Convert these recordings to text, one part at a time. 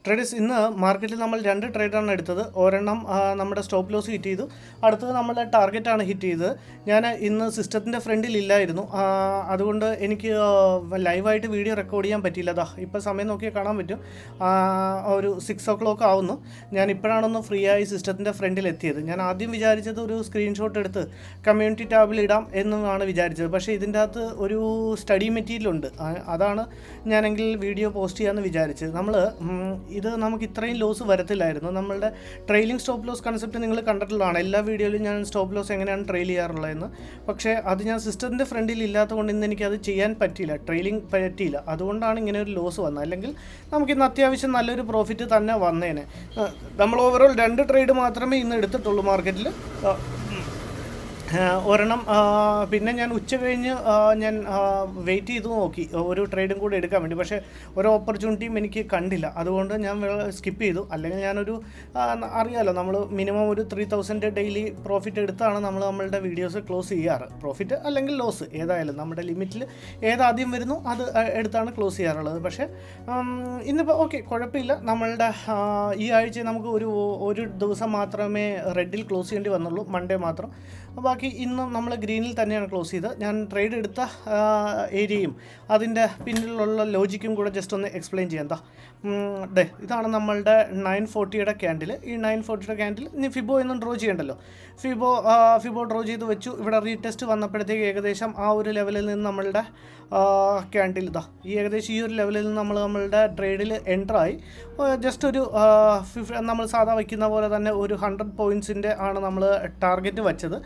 Traders ഇന്ന് മാർക്കറ്റിൽ നമ്മൾ 2 ട്രേഡാണ് എടുത്തത്. ഒരെണ്ണം നമ്മുടെ സ്റ്റോപ്പ് ലോസ് ഹിറ്റ് ചെയ്തു, അടുത്തത് നമ്മുടെ ടാർഗറ്റാണ് ഹിറ്റ് ചെയ്തത്. ഞാൻ ഇന്ന് സിസ്റ്റത്തിൻ്റെ ഫ്രണ്ടിൽ ഇല്ലായിരുന്നു, അതുകൊണ്ട് എനിക്ക് ലൈവായിട്ട് വീഡിയോ റെക്കോർഡ് ചെയ്യാൻ പറ്റിയില്ല. ഇപ്പോൾ സമയം നോക്കിയാൽ കാണാൻ പറ്റും, ഒരു 6 o'clock ആവുന്നു. ഞാൻ ഇപ്പോഴാണൊന്ന് ഫ്രീ ആയി സിസ്റ്റത്തിൻ്റെ ഫ്രണ്ടിൽ എത്തിയത്. ഞാൻ ആദ്യം വിചാരിച്ചത് ഒരു സ്ക്രീൻഷോട്ട് എടുത്ത് കമ്മ്യൂണിറ്റി ടാബിൽ ഇടാം എന്നാണ് വിചാരിച്ചത്. പക്ഷേ ഇതിൻ്റെ അകത്ത് ഒരു സ്റ്റഡി മെറ്റീരിയൽ ഉണ്ട്, അതാണ് ഞാനെങ്കിൽ വീഡിയോ പോസ്റ്റ് ചെയ്യാമെന്ന് വിചാരിച്ചത്. ഇത് നമുക്ക് ഇത്രയും ലോസ് വരത്തില്ലായിരുന്നു. നമ്മളുടെ ട്രെയിലിംഗ് സ്റ്റോപ്പ് ലോസ് കൺസെപ്റ്റ് നിങ്ങൾ കണ്ടിട്ടുള്ളതാണ്. എല്ലാ വീഡിയോയിലും ഞാൻ സ്റ്റോപ്പ് ലോസ് എങ്ങനെയാണ് ട്രെയിൽ ചെയ്യാറുള്ളതെന്ന്. പക്ഷേ അത് ഞാൻ സിസ്റ്റത്തിൻ്റെ ഫ്രണ്ടിൽ ഇല്ലാത്തതുകൊണ്ട് ഇന്ന് എനിക്കത് ചെയ്യാൻ പറ്റിയില്ല, ട്രെയിലിംഗ് പറ്റിയില്ല. അതുകൊണ്ടാണ് ഇങ്ങനെ ഒരു ലോസ് വന്നത്. അല്ലെങ്കിൽ നമുക്കിന്ന് അത്യാവശ്യം നല്ലൊരു പ്രോഫിറ്റ് തന്നെ വന്നേനെ. നമ്മൾ ഓവറോൾ 2 ട്രേഡ് മാത്രമേ ഇന്ന് എടുത്തിട്ടുള്ളൂ മാർക്കറ്റിൽ. ഒരെണ്ണം പിന്നെ ഞാൻ ഉച്ച കഴിഞ്ഞ് ഞാൻ വെയിറ്റ് ചെയ്ത് നോക്കി ഒരു ട്രേഡും കൂടെ എടുക്കാൻ വേണ്ടി. പക്ഷേ ഒരു ഓപ്പർച്യൂണിറ്റിയും എനിക്ക് കണ്ടില്ല, അതുകൊണ്ട് ഞാൻ സ്കിപ്പ് ചെയ്തു. അല്ലെങ്കിൽ ഞാനൊരു അറിയാമല്ലോ, നമ്മൾ മിനിമം ഒരു 3000 ഡെയിലി പ്രോഫിറ്റ് എടുത്താണ് നമ്മളുടെ വീഡിയോസ് ക്ലോസ് ചെയ്യാറ്. പ്രോഫിറ്റ് അല്ലെങ്കിൽ ലോസ് ഏതായാലും നമ്മുടെ ലിമിറ്റിൽ ഏതാദ്യം വരുന്നു അത് എടുത്താണ് ക്ലോസ് ചെയ്യാറുള്ളത്. പക്ഷേ ഇന്നിപ്പോൾ ഓക്കെ, കുഴപ്പമില്ല. നമ്മളുടെ ഈ ആഴ്ച നമുക്ക് ഒരു ദിവസം മാത്രമേ റെഡിൽ ക്ലോസ് ചെയ്യേണ്ടി വന്നുള്ളൂ, മൺഡേ മാത്രം. ബാക്കി ഇന്നും നമ്മൾ ഗ്രീനിൽ തന്നെയാണ് ക്ലോസ് ചെയ്തത്. ഞാൻ ട്രേഡ് എടുത്ത ഏരിയയും അതിൻ്റെ പിന്നിലുള്ള ലോജിക്കും കൂടെ ജസ്റ്റ് ഒന്ന് എക്സ്പ്ലെയിൻ ചെയ്യാം. ഇതാണ് നമ്മളുടെ 940 ക്യാൻഡിൽ. ഈ 940 ക്യാൻഡിൽ ഇനി ഫിബോ ഒന്നും ഡ്രോ ചെയ്യണ്ടല്ലോ. ഫിബോ ഡ്രോ ചെയ്ത് വെച്ചു. ഇവിടെ റീടെസ്റ്റ് വന്നപ്പോഴത്തേക്ക് ഏകദേശം ആ ഒരു ലെവലിൽ നിന്ന് നമ്മളുടെ ക്യാൻഡിൽ ഏകദേശം ഈ ഒരു ലെവലിൽ നിന്ന് നമ്മളുടെ ട്രേഡിൽ എൻ്ററായി. ജസ്റ്റ് ഒരു നമ്മൾ സാധാ വയ്ക്കുന്ന പോലെ തന്നെ ഒരു 100 പോയിൻറ്റ്സിൻ്റെ ആണ് നമ്മൾ ടാർഗറ്റ് വെച്ചത്.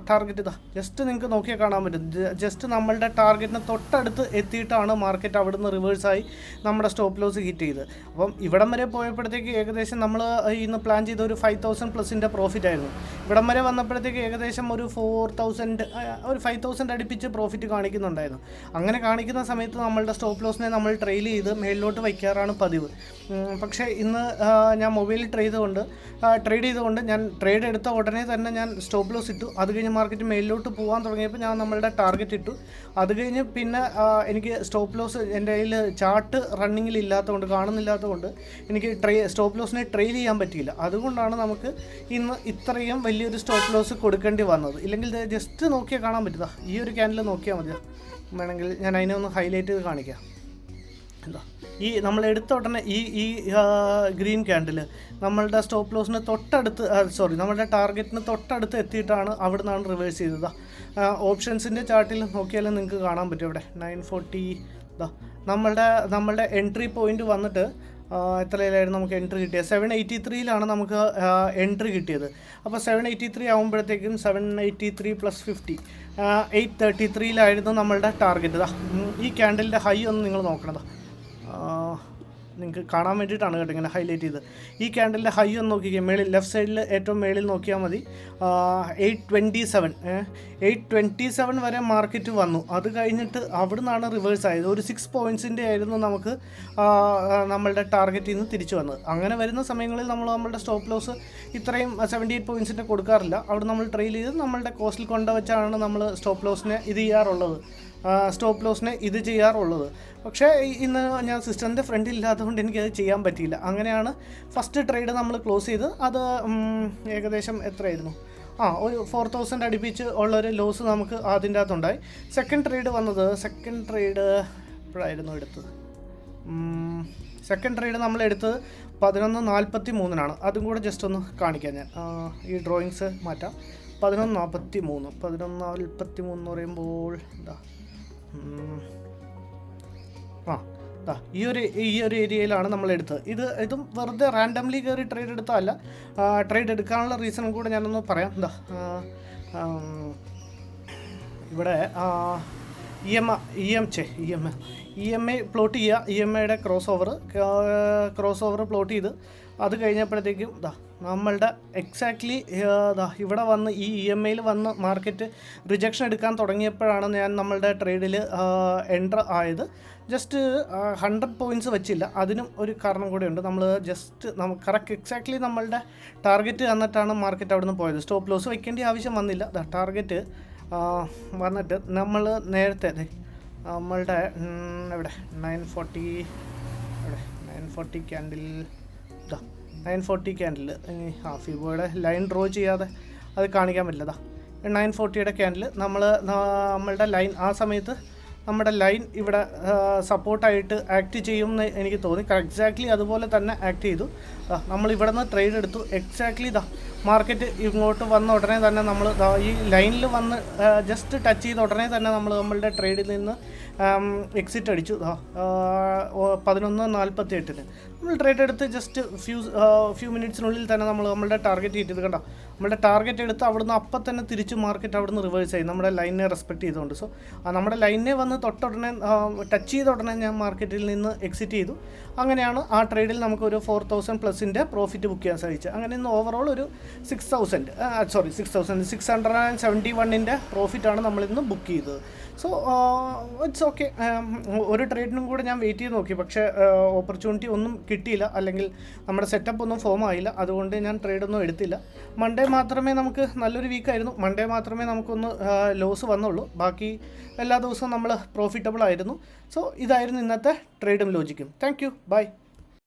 ടാർഗറ്റ് ജസ്റ്റ് നിങ്ങൾക്ക് നോക്കിയാൽ കാണാൻ പറ്റും. ജസ്റ്റ് നമ്മളുടെ ടാർഗറ്റിന് തൊട്ടടുത്ത് എത്തിയിട്ടാണ് മാർക്കറ്റ് അവിടുന്ന് റിവേഴ്സായി നമ്മുടെ സ്റ്റോപ്പ് ലോസ് ഹിറ്റ് ചെയ്ത്. അപ്പം ഇവിടം വരെ പോയപ്പോഴത്തേക്ക് ഏകദേശം നമ്മൾ ഇന്ന് പ്ലാൻ ചെയ്ത ഒരു 5000+ പ്രോഫിറ്റ് ആയിരുന്നു. ഇവിടം വരെ വന്നപ്പോഴത്തേക്ക് ഏകദേശം ഒരു 5000 അടുപ്പിച്ച് പ്രോഫിറ്റ് കാണിക്കുന്നുണ്ടായിരുന്നു. അങ്ങനെ കാണിക്കുന്ന സമയത്ത് നമ്മളുടെ സ്റ്റോപ്പ് ലോസിനെ നമ്മൾ ട്രെയിൽ ചെയ്ത് മേളിലോട്ട് വയ്ക്കാറാണ് പതിവ്. പക്ഷേ ഇന്ന് ഞാൻ മൊബൈലിൽ ട്രേഡ് ചെയ്തുകൊണ്ട് ഞാൻ ട്രേഡ് എടുത്ത ഉടനെ തന്നെ ഞാൻ സ്റ്റോപ്പ് ലോസ് ഇട്ടു. അത് കഴിഞ്ഞ് മാർക്കറ്റ് മേലിലോട്ട് പോകാൻ തുടങ്ങിയപ്പോൾ ഞാൻ നമ്മളുടെ ടാർഗറ്റ് ഇട്ടു. അത് കഴിഞ്ഞ് പിന്നെ എനിക്ക് സ്റ്റോപ്പ് ലോസ് എൻ്റെ കയ്യിൽ ചാർട്ട് റണ്ണിങ്ങിൽ ഇല്ലാത്തതുകൊണ്ട്, കാണുന്നില്ലാത്തതുകൊണ്ട് എനിക്ക് സ്റ്റോപ്പ് ലോസിനെ ട്രെയിൽ ചെയ്യാൻ പറ്റിയില്ല. അതുകൊണ്ടാണ് നമുക്ക് ഇന്ന് ഇത്രയും വലിയൊരു സ്റ്റോപ്പ് ലോസ് കൊടുക്കേണ്ടി വന്നത്. ഇല്ലെങ്കിൽ ജസ്റ്റ് നോക്കിയാൽ കാണാൻ പറ്റുക. ഈ ഒരു ക്യാൻഡിൽ നോക്കിയാൽ മതി. വേണമെങ്കിൽ ഞാൻ അതിനെ ഒന്ന് ഹൈലൈറ്റ് ചെയ്ത് കാണിക്കാം. ഈ നമ്മൾ എടുത്ത ഉടനെ ഈ ഗ്രീൻ ക്യാൻഡിൽ നമ്മളുടെ സ്റ്റോപ്പ് ലോസിന് നമ്മളുടെ ടാർഗറ്റിന് തൊട്ടടുത്ത് എത്തിയിട്ടാണ് അവിടെ നിന്നാണ് റിവേഴ്സ് ചെയ്തത്. ഓപ്ഷൻസിൻ്റെ ചാർട്ടിൽ നോക്കിയാലും നിങ്ങൾക്ക് കാണാൻ പറ്റും. ഇവിടെ 940 നമ്മളുടെ എൻട്രി പോയിൻ്റ് വന്നിട്ട് എത്രയിലായിരുന്നു നമുക്ക് എൻട്രി കിട്ടിയത്? 783 നമുക്ക് എൻട്രി കിട്ടിയത്. അപ്പോൾ 783 ആകുമ്പോഴത്തേക്കും 783 + 50 833 നമ്മളുടെ ടാർഗറ്റ്. ഈ ക്യാൻഡലിൻ്റെ ഹൈ ഒന്ന് നിങ്ങൾ നോക്കണം. നിങ്ങൾക്ക് കാണാൻ വേണ്ടിയിട്ടാണ് കേട്ടോ ഇങ്ങനെ ഹൈലൈറ്റ് ചെയ്ത്. ഈ ക്യാൻഡലിൻ്റെ ഹൈ ഒന്ന് നോക്കിക്കുക, മേളിൽ ലെഫ്റ്റ് സൈഡിൽ ഏറ്റവും മേളിൽ നോക്കിയാൽ മതി. 827 വരെ മാർക്കറ്റ് വന്നു. അത് കഴിഞ്ഞിട്ട് അവിടെ നിന്നാണ് റിവേഴ്സ് ആയത്. ഒരു 6 പോയിൻറ്റ്സിൻ്റെ ആയിരുന്നു നമുക്ക് നമ്മളുടെ ടാർഗറ്റിൽ നിന്ന് തിരിച്ചു വന്നത്. അങ്ങനെ വരുന്ന സമയങ്ങളിൽ നമ്മളുടെ സ്റ്റോപ്പ് ലോസ് ഇത്രയും 78 പോയിൻറ്റ്സിൻ്റെ കൊടുക്കാറില്ല. അവിടെ നമ്മൾ ട്രെയിൽ ചെയ്ത് നമ്മളുടെ കോസ്റ്റിൽ കൊണ്ടുവച്ചാണ് നമ്മൾ സ്റ്റോപ്പ് ലോസിനെ ഇത് ചെയ്യാറുള്ളത്. പക്ഷേ ഇന്ന് ഞാൻ സിസ്റ്ററിൻ്റെ ഫ്രണ്ടിൽ ഇല്ലാത്തതുകൊണ്ട് എനിക്കത് ചെയ്യാൻ പറ്റിയില്ല. അങ്ങനെയാണ് ഫസ്റ്റ് ട്രേഡ് നമ്മൾ ക്ലോസ് ചെയ്ത്. അത് ഏകദേശം എത്രയായിരുന്നു? ഒരു 4000 അടുപ്പിച്ച് ഉള്ളൊരു ലോസ് നമുക്ക് അതിൻ്റെ അകത്തുണ്ടായി. സെക്കൻഡ് ട്രേഡ് എപ്പോഴായിരുന്നു എടുത്തത്? സെക്കൻഡ് ട്രേഡ് നമ്മൾ എടുത്തത് 11:43 അതും കൂടെ ജസ്റ്റ് ഒന്ന് കാണിക്കാം ഞാൻ. ഈ ഡ്രോയിങ്സ് മാറ്റാം. 11:43 എന്ന് പറയുമ്പോൾ ഈ ഒരു ഏരിയയിലാണ് നമ്മൾ എടുത്തത്. ഇതും വെറുതെ റാൻഡംലി കയറി ട്രേഡ് എടുത്തതല്ല. ട്രേഡ് എടുക്കാനുള്ള റീസണും കൂടെ ഞാനൊന്ന് പറയാം. ഇവിടെ EMA പ്ലോട്ട് ചെയ്യുക. EMAയുടെ ക്രോസ് ഓവർ പ്ലോട്ട് ചെയ്ത് അത് കഴിഞ്ഞപ്പോഴത്തേക്കും നമ്മളുടെ എക്സാക്ട്ലി ഇവിടെ വന്ന് ഈ EMAയിൽ വന്ന് മാർക്കറ്റ് റിജക്ഷൻ എടുക്കാൻ തുടങ്ങിയപ്പോഴാണ് ഞാൻ നമ്മളുടെ ട്രേഡിൽ എൻ്റർ ആയത്. ജസ്റ്റ് 100 പോയിൻറ്റ്സ് വെച്ചില്ല. അതിനും ഒരു കാരണം കൂടെയുണ്ട്. നമുക്ക് കറക്റ്റ് എക്സാക്ട്ലി നമ്മളുടെ ടാർഗറ്റ് തന്നിട്ടാണ് മാർക്കറ്റ് അവിടെ നിന്ന് പോയത്. സ്റ്റോപ്പ് ലോസ് വയ്ക്കേണ്ട ആവശ്യം വന്നില്ല. ടാർഗറ്റ് വന്നിട്ട് നമ്മൾ നേരത്തെ നമ്മളുടെ ഇവിടെ 940 940 ക്യാൻഡിൽ, ഇതാ 940 ക്യാൻഡിൽ. ഫിബോയുടെ ലൈൻ ഡ്രോ ചെയ്യാതെ അത് കാണിക്കാൻ പറ്റില്ല. 940യുടെ ക്യാൻഡിൽ നമ്മളുടെ ലൈൻ ആ സമയത്ത് നമ്മുടെ ലൈൻ ഇവിടെ സപ്പോർട്ടായിട്ട് ആക്ട് ചെയ്യും എന്ന് എനിക്ക് തോന്നി. എക്സാക്ട്ലി അതുപോലെ തന്നെ ആക്ട് ചെയ്തു. നമ്മളിവിടെ നിന്ന് ട്രേഡ് എടുത്തു. എക്സാക്ട്ലി മാർക്കറ്റ് ഇങ്ങോട്ട് വന്ന ഉടനെ തന്നെ നമ്മൾ ഈ ലൈനിൽ വന്ന് ജസ്റ്റ് ടച്ച് ചെയ്ത ഉടനെ തന്നെ നമ്മളുടെ ട്രേഡിൽ നിന്ന് എക്സിറ്റ് അടിച്ചു. 11:48 നമ്മൾ ട്രേഡ് എടുത്ത് ജസ്റ്റ് ഫ്യൂ മിനിറ്റ്സിനുള്ളിൽ തന്നെ നമ്മളുടെ ടാർഗറ്റ് ചെയ്തത് കണ്ടോ. നമ്മുടെ ടാർഗറ്റ് എടുത്ത് അവിടുന്ന് അപ്പം തന്നെ തിരിച്ച് മാർക്കറ്റ് അവിടുന്ന് റിവേഴ്സ് ആയി നമ്മുടെ ലൈനിനെ റെസ്പെക്ട് ചെയ്തുകൊണ്ട്. സോ നമ്മുടെ ലൈനിനെ വന്ന് തൊട്ടുടനെ ടച്ച് ചെയ്ത ഉടനെ ഞാൻ മാർക്കറ്റിൽ നിന്ന് എക്സിറ്റ് ചെയ്തു. അങ്ങനെയാണ് ആ ട്രേഡിൽ നമുക്കൊരു 4000+ പ്രോഫിറ്റ് ബുക്ക് ചെയ്യാൻ സാധിച്ചത്. അങ്ങനെ ഇന്ന് ഓവറോൾ ഒരു 671 പ്രോഫിറ്റാണ് നമ്മളിന്ന് ബുക്ക് ചെയ്തത്. So it's okay. ഒരു ട്രേഡിനും കൂടെ ഞാൻ വെയിറ്റ് ചെയ്ത് നോക്കി, പക്ഷേ ഓപ്പർച്യൂണിറ്റി ഒന്നും കിട്ടിയില്ല, അല്ലെങ്കിൽ നമ്മുടെ സെറ്റപ്പ് ഒന്നും ഫോം ആയില്ല. അതുകൊണ്ട് ഞാൻ ട്രേഡൊന്നും എടുത്തില്ല. മൺഡേ മാത്രമേ നമുക്ക് നല്ലൊരു വീക്കായിരുന്നു. മൺഡേ മാത്രമേ നമുക്കൊന്ന് ലോസ് വന്നുള്ളൂ. ബാക്കി എല്ലാ ദിവസവും നമ്മൾ പ്രോഫിറ്റബിൾ ആയിരുന്നു. സോ ഇതായിരുന്നു ഇന്നത്തെ ട്രേഡും ലോജിക്കും. Thank you, by.